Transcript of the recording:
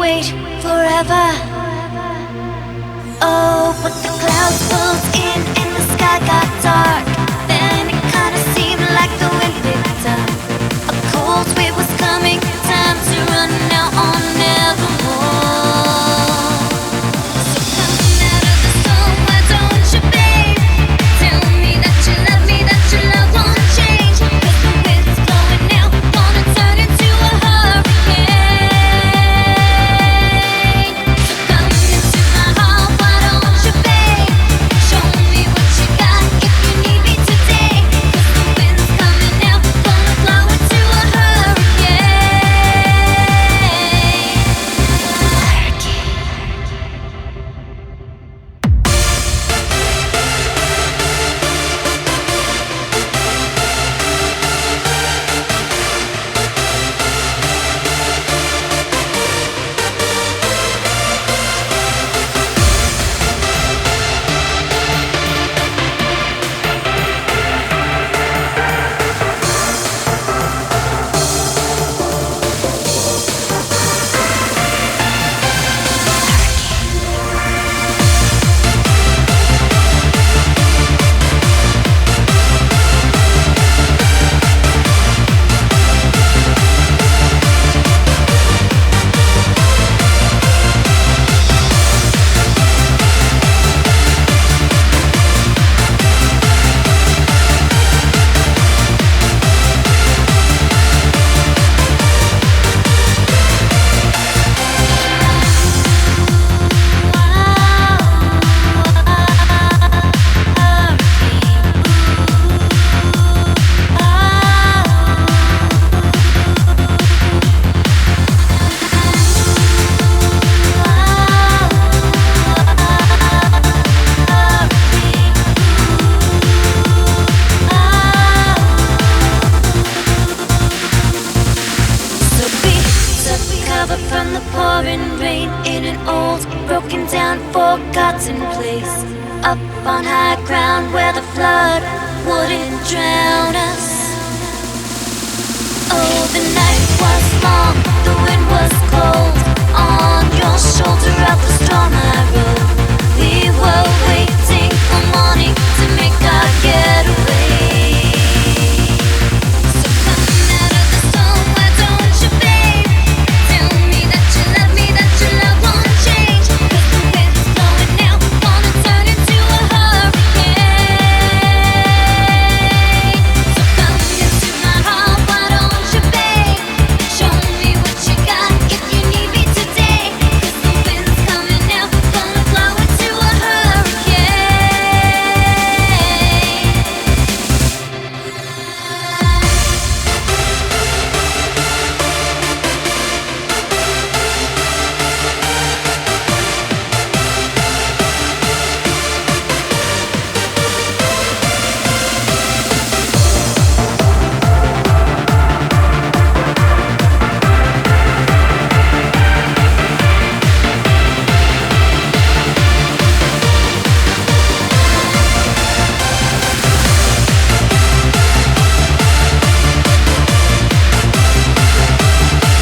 wait forever. Oh, but the clouds pulled in and the sky got dark. Then it kinda seemed like the wind picked up. A cold wave was coming, time to run now on nevermore. So coming out of the storm, why don't you, babe? Tell me that you love me, that your love won't change. 'Cause the wind's blowing now, wanna turn into a hurricane. So come into my heart, why don't you, babe? Show me what you got if you need me today. 'Cause the wind's coming now, gonna blow into a from the pouring rain in an old, broken down, forgotten place. Up on high ground where the flood wouldn't drown us. Oh, the night was long, the wind was cold. On your shoulder out the storm I rode.